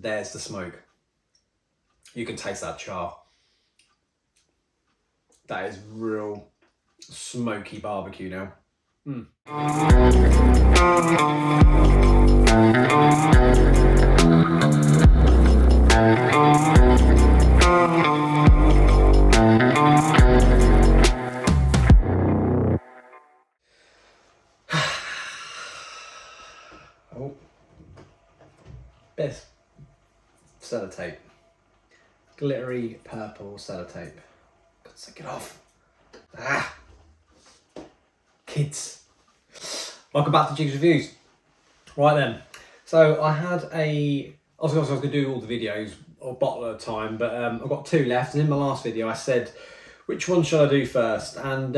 There's the smoke. You can taste that char. That is real smoky barbecue now. Mm. Oh, best sellotape, glittery purple sellotape. God's sake, get off! Ah, kids. Welcome back to Jigs Reviews. Right then, so I had I was going to do all the videos a bottle at a time, but I've got 2 left, and in my last video I said which one should I do first, and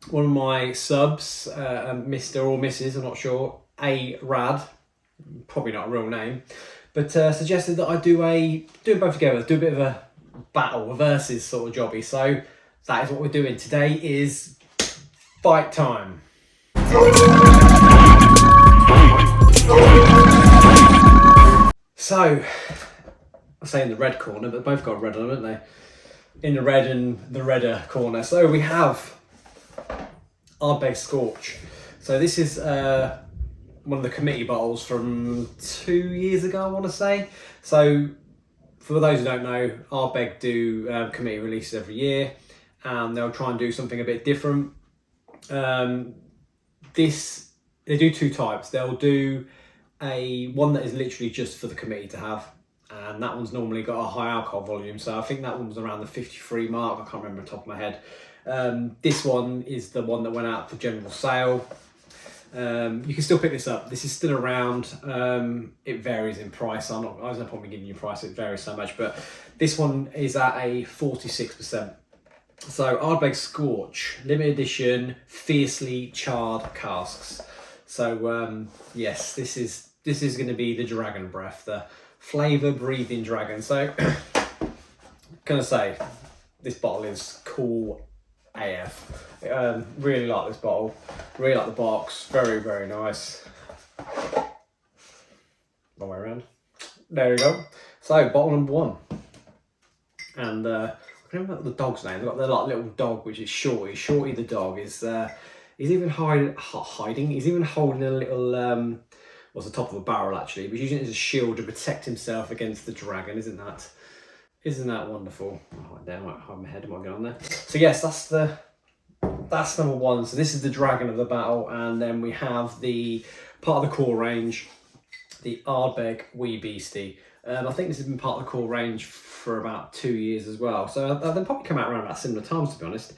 one of my subs, Mr. or Mrs, I'm not sure, Rad, probably not a real name, but suggested that I do them both together, do a bit of a battle, a versus sort of jobby. So that is what we're doing. Today is fight time. So, I say in the red corner, but both got red on them, haven't they? In the red and the redder corner. So we have Ardbeg Scorch. So this is one of the committee bottles from 2 years ago, I want to say. So for those who don't know, Ardbeg do committee releases every year, and they'll try and do something a bit different. They do 2 types. They'll do one that is literally just for the committee to have, and that one's normally got a high alcohol volume. So I think that one was around the 53 mark. I can't remember off the top of my head. This one is the one that went out for general sale. You can still pick this up. This is still around. It varies in price. I was not probably giving you a price. It varies so much, but this one is at a 46%. So Ardbeg Scorch, limited edition, fiercely charred casks. So yes, this is going to be the dragon breath, the flavour breathing dragon. So gonna say this bottle is cool AF. Really like this bottle, really like the box, very, very nice. Wrong way around. There we go. So bottle number 1. And I can't remember the dog's name. They've got their like little dog, which is Shorty. Shorty the dog is he's even hiding. He's even holding a little what's the top of a barrel actually, but he's using it as a shield to protect himself against the dragon. Isn't that wonderful? Oh, there, I might hide my head. I might get on there. So yes, that's number 1. So this is the dragon of the battle, and then we have the part of the core range, the Ardbeg Wee Beastie. I think this has been part of the core range for about 2 years as well. So they'll probably come out around about similar times, to be honest.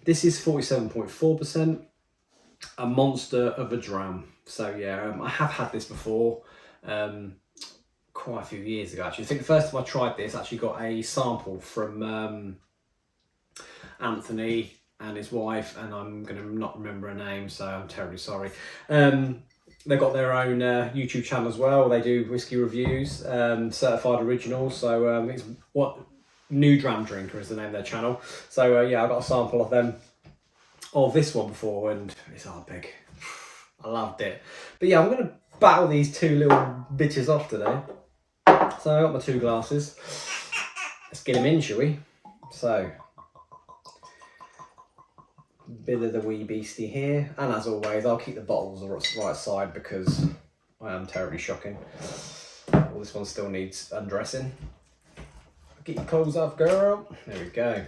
This is 47.4%, a monster of a dram. So yeah, I have had this before, quite a few years ago actually. I think the first time I tried this, I actually got a sample from Anthony and his wife, and I'm going to not remember her name, so I'm terribly sorry. They've got their own YouTube channel as well. They do whiskey reviews, certified originals. So it's what New Dram Drinker is the name of their channel. So yeah, I got a sample of this one before, and it's Ardbeg. I loved it. But yeah, I'm going to battle these 2 little bitches off today. So I got my 2 glasses. Let's get them in, shall we? So, bit of the Wee Beastie here, and as always, I'll keep the bottles the right side because I am terribly shocking. Well, this one still needs undressing. Get your clothes off, girl. There we go.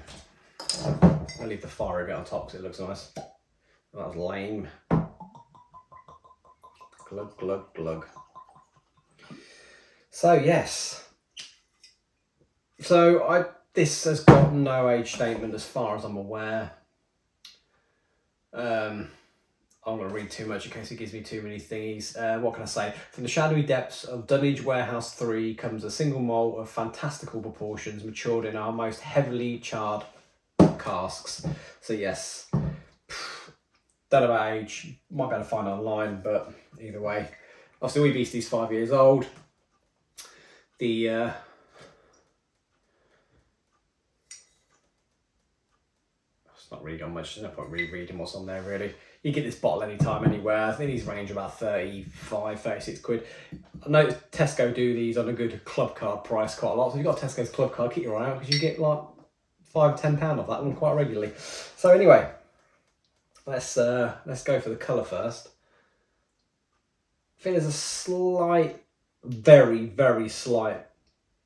I'll leave the fiery bit on top because it looks nice. That was lame. Glug, glug, glug. So yes. So this has got no age statement as far as I'm aware. I'm not going to read too much in case it gives me too many thingies. What can I say? From the shadowy depths of Dunwich Warehouse 3 comes a single malt of fantastical proportions, matured in our most heavily charred casks. So yes, don't know about age, might be able to find it online, but either way. Obviously, Wee Beastie's 5 years old. It's not really got much, there's no point really reading what's on there really. You get this bottle anytime, anywhere. I think these range about 35, 36 quid. I know Tesco do these on a good club card price quite a lot. So if you've got Tesco's club card, keep your eye out because you get like £5-10 off that one quite regularly. So anyway, let's go for the colour first. I think there's a slight, very, very slight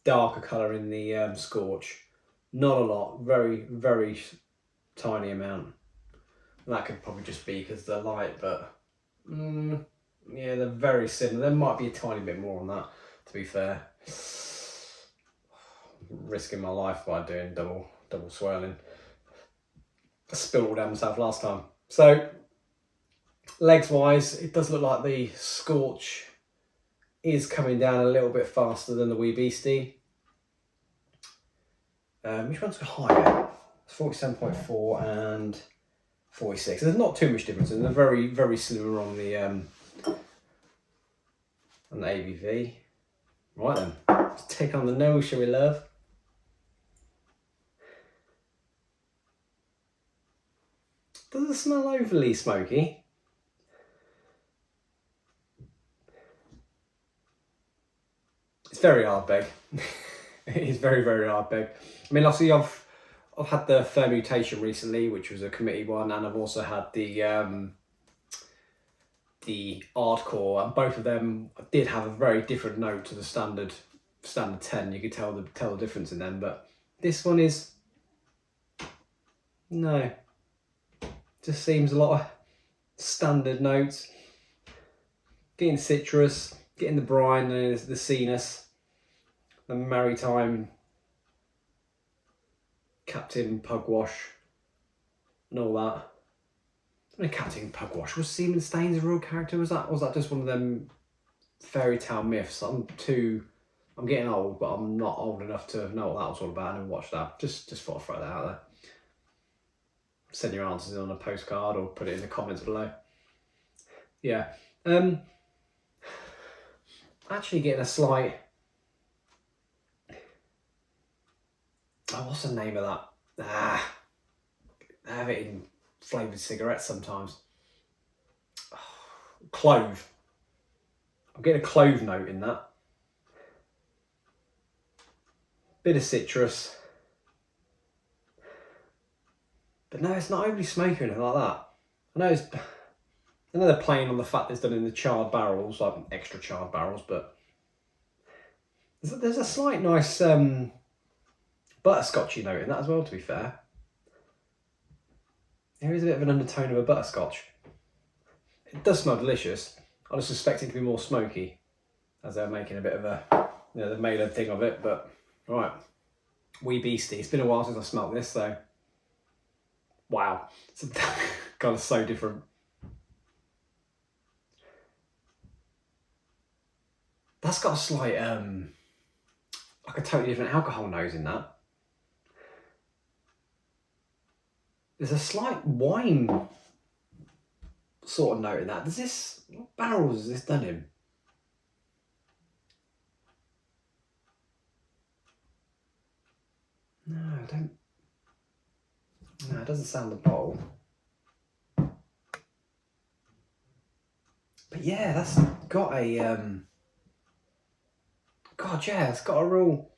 darker colour in the Scorch. Not a lot, very, very tiny amount. And that could probably just be because they're light, but yeah, they're very similar. There might be a tiny bit more on that, to be fair. Risking my life by doing double swirling. I spilled all down myself last time. So, legs wise, it does look like the Scorch is coming down a little bit faster than the wee Beastie. Which one's higher? It's 47.4 and 46. There's not too much difference, and they're very, very similar on the ABV. Right then, let's take on the nose, shall we, love? Does it smell overly smoky? It's very Ardbeg. It is very, very Ardbeg. I mean, obviously, I've had the Fermutation recently, which was a committee one, and I've also had the Hardcore, and both of them did have a very different note to the standard 10. You could tell the difference in them, but this one is no. Just seems a lot of standard notes. Getting citrus, getting the brine, the sea-ness, the maritime Captain Pugwash, and all that. I mean, Captain Pugwash, was Seaman Staines a real character? Was that just one of them fairy tale myths? I'm getting old, but I'm not old enough to know what that was all about. I never watched that. Just thought I'd throw that out there. Send your answers in on a postcard or put it in the comments below. Yeah. Actually getting a slight... Oh, what's the name of that? I have it in flavoured cigarettes sometimes. Clove. I'm getting a clove note in that. Bit of citrus. But no, it's not overly smoky or anything like that. I know they're playing on the fact that it's done in the charred barrels, like extra charred barrels, but there's a slight nice butterscotchy note in that as well, to be fair. There is a bit of an undertone of a butterscotch. It does smell delicious. I just suspect it to be more smoky, as they're making a bit of a, they've made a thing of it, but right. Wee Beastie. It's been a while since I smelt this, so wow. God, it's so different. That's got a slight, like a totally different alcohol nose in that. There's a slight wine sort of note in that. What barrels is this done in? No, it doesn't sound the bottle. But yeah, that's got a, God, yeah, it's got a real...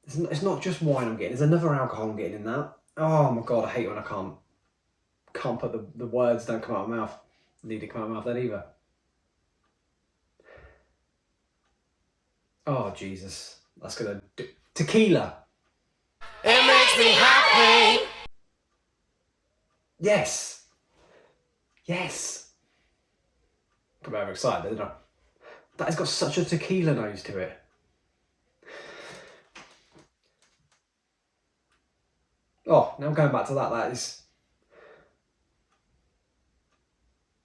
It's not just wine I'm getting, there's another alcohol I'm getting in that. Oh my God, I hate when I can't put the words don't come out of my mouth. Need to come out of my mouth then either. Oh Jesus, that's gonna do. Tequila. It makes me happy. Yes. Yes. I'm overexcited, didn't I? That has got such a tequila nose to it. Oh, now I'm going back to that.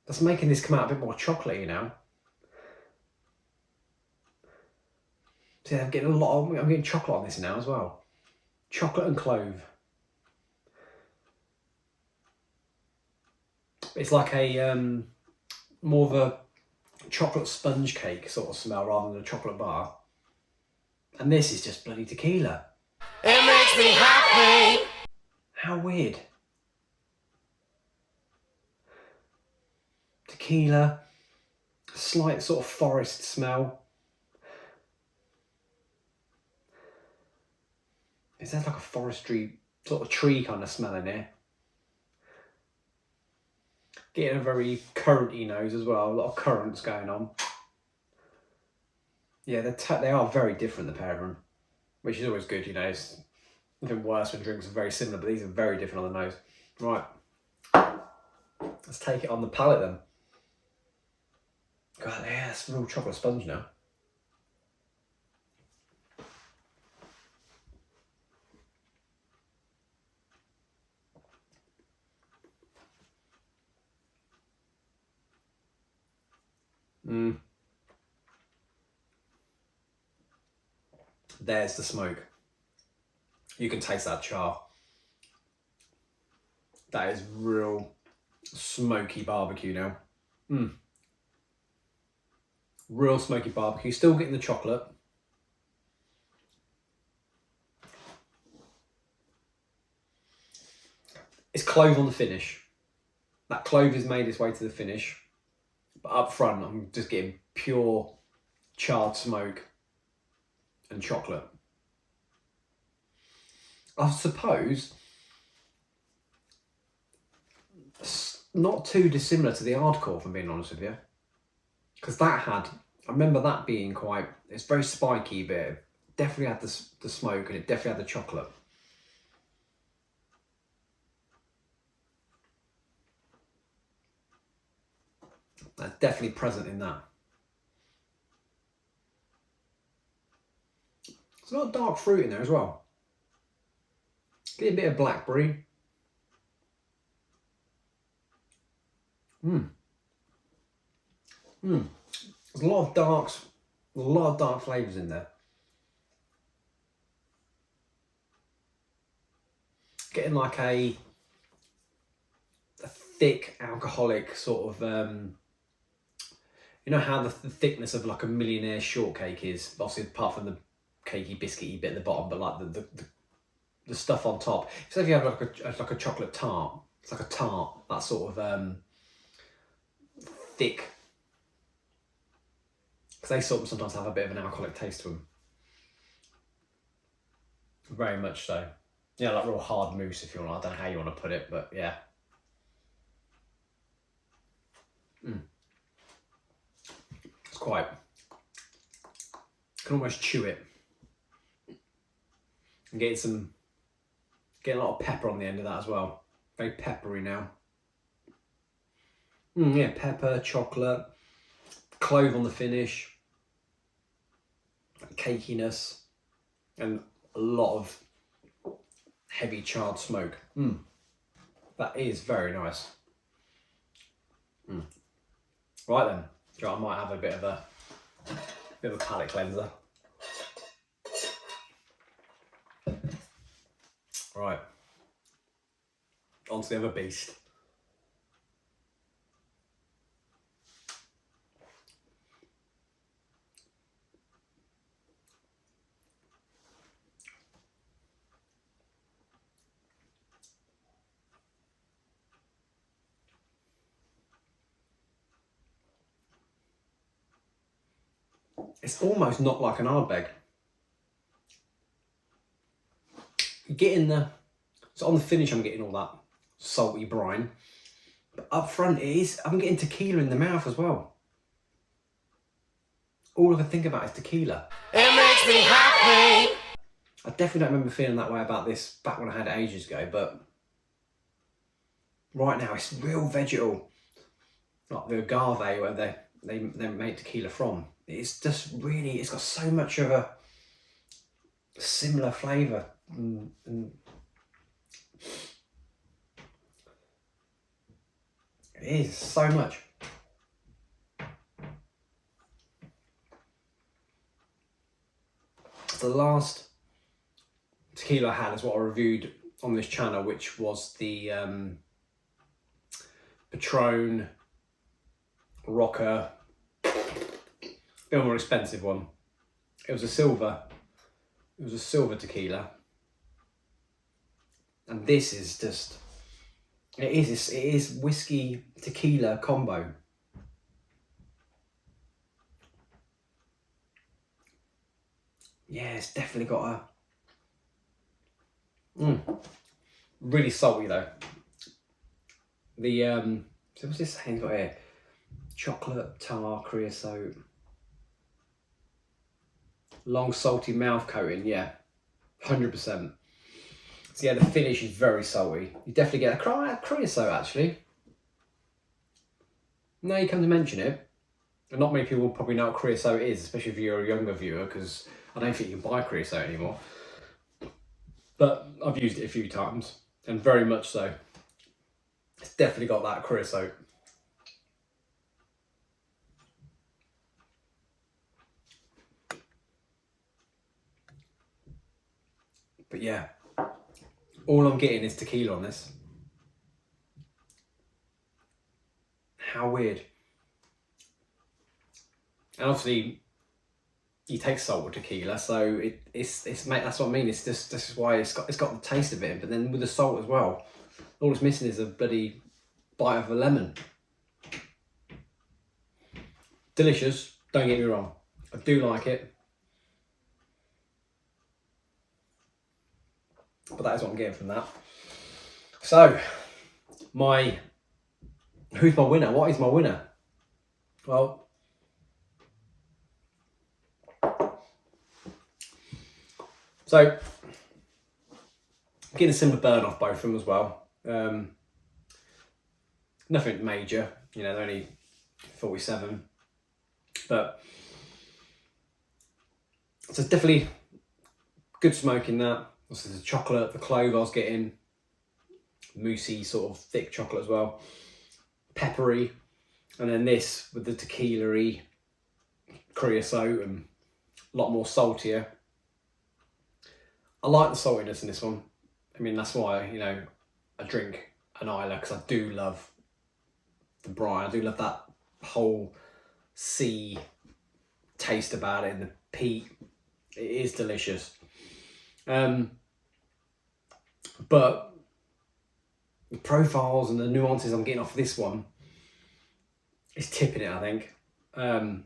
That's making this come out a bit more chocolatey now. See, I'm getting I'm getting chocolate on this now as well. Chocolate and clove. It's like a more of a chocolate sponge cake sort of smell rather than a chocolate bar. And this is just bloody tequila. It makes me happy. How weird. tequila, slight sort of forest smell. It sounds like a forestry sort of tree kind of smell in here. Getting a very currenty nose as well, a lot of currants going on. Yeah, they are very different, the pair of them, which is always good, you know. It's nothing worse when drinks are very similar, but these are very different on the nose. Right, let's take it on the palate then. God, yeah, it's a real chocolate sponge now. There's the smoke. You can taste that char. That is real smoky barbecue now. Real smoky barbecue. Still getting the chocolate. It's clove on the finish. That clove has made its way to the finish. But up front, I'm just getting pure charred smoke and chocolate. I suppose it's not too dissimilar to the Ardcore, if I'm being honest with you. Because that had, I remember that being quite, it's very spiky, but it definitely had the smoke and it definitely had the chocolate. That's definitely present in that. There's a lot of dark fruit in there as well. Get a bit of blackberry. There's a lot of dark flavours in there. Getting like a thick alcoholic sort of, you know how the thickness of like a Millionaire shortcake is, obviously apart from the cakey biscuity bit at the bottom, but like the stuff on top. So if you have like a chocolate tart, it's like a tart, that sort of thick, because they sort of sometimes have a bit of an alcoholic taste to them. Very much so. Yeah, like real hard mousse if you want. I don't know how you want to put it, but yeah. It's quite, you can almost chew it. And getting a lot of pepper on the end of that as well. Very peppery now. Yeah, pepper, chocolate, clove on the finish, cakiness, and a lot of heavy charred smoke. That is very nice. Right then, so I might have a bit of a palate cleanser. Right, on to the other beast. It's almost not like an Ardbeg. You're getting so on the finish I'm getting all that salty brine, but up front I'm getting tequila in the mouth as well. All I can think about is tequila. It makes me happy. I definitely don't remember feeling that way about this back when I had it ages ago, but right now it's real vegetal. Like the agave where they make tequila from. It's just really, it's got so much of a similar flavour. It is so much. The last tequila I had is what I reviewed on this channel, which was the Patron Rocker, a bit more expensive one. It was a silver tequila, and this is just, it is whiskey tequila combo. yeah, it's definitely got a really salty though. The so what's this saying got here? Chocolate, tar, creosote, long salty mouth coating. Yeah, 100%. So yeah, the finish is very salty. You definitely get a creosote actually. Now you come to mention it, and not many people probably know what creosote is, especially if you're a younger viewer, because I don't think you can buy creosote anymore. But I've used it a few times, and very much so. It's definitely got that creosote. But yeah, all I'm getting is tequila on this. How weird. And obviously, you take salt with tequila, so it's mate. That's what I mean. It's just this is why it's got the taste of it, but then with the salt as well, all it's missing is a bloody bite of a lemon. Delicious. Don't get me wrong. I do like it, but that is what I'm getting from that. So, who's my winner? What is my winner? Well, so getting a similar burn off both of them as well. Nothing major, you know, they're only 47, but so it's definitely good smoke in that. Also, the chocolate, the clove I was getting, moussey sort of thick chocolate as well, peppery, and then this with the tequila-y creosote and a lot more saltier. I like the saltiness in this one. I mean, that's why, you know, I drink an Isla, because I do love the brine. I do love that whole sea taste about it and the peat. It is delicious. But the profiles and the nuances I'm getting off this one is tipping it, I think. I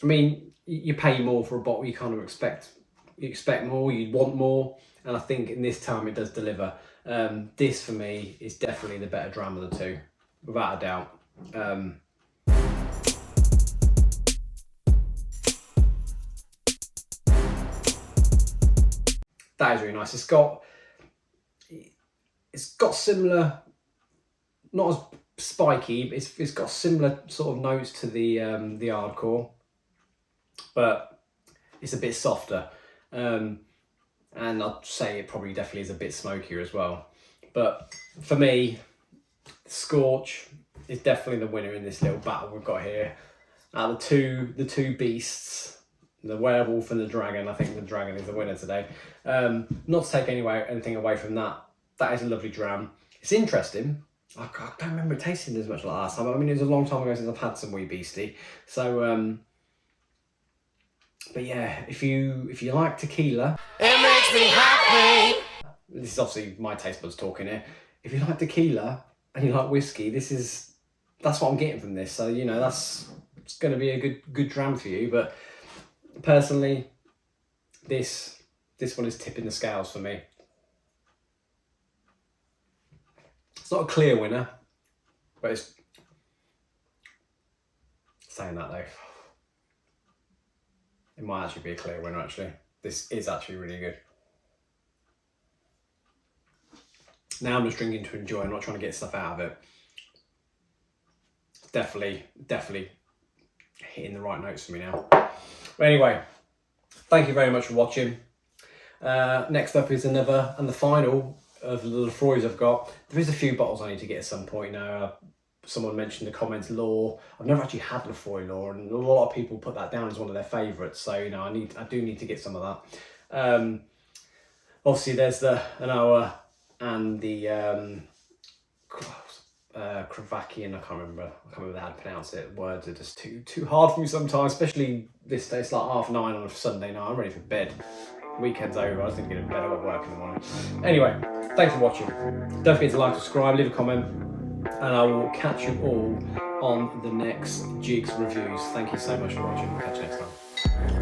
mean, you pay more for a bottle, you kind of expect more, you want more, and I think in this time it does deliver. This for me is definitely the better dram of the two, without a doubt. That is really nice. It's got similar, not as spiky, but it's got similar sort of notes to the Hardcore, but it's a bit softer. And I'd say it probably definitely is a bit smokier as well. But for me, Scorch is definitely the winner in this little battle we've got here. Out of the two beasts, the werewolf and the dragon, I think the dragon is the winner today. Not to take anything away from that. That is a lovely dram. It's interesting. I don't remember tasting it as much like last time. I mean, it was a long time ago since I've had some wee Beastie. So, but yeah, if you like tequila, it makes me happy. This is obviously my taste buds talking here. If you like tequila and you like whiskey, that's what I'm getting from this. So, you know, it's going to be a good dram for you. But personally, this one is tipping the scales for me. It's not a clear winner, but it's saying that though. It might actually be a clear winner, actually. This is actually really good. Now I'm just drinking to enjoy. I'm not trying to get stuff out of it. Definitely hitting the right notes for me now. But anyway, thank you very much for watching. Next up is another and the final of the Lefroys I've got. There is a few bottles I need to get at some point. You know, someone mentioned in the comments Law. I've never actually had Lefroy Law, and a lot of people put that down as one of their favourites. So, you know, I do need to get some of that. Obviously, there's the Anoa and the Kravakian. I can't remember how to pronounce it. Words are just too hard for me sometimes, especially this day. It's like 9:30 on a Sunday night. I'm ready for bed. Weekend's over. I just need to get in bed. I've got work in the morning. Anyway, thanks for watching. Don't forget to like, subscribe, leave a comment, and I will catch you all on the next Jigs reviews. Thank you so much for watching. We'll catch you next time.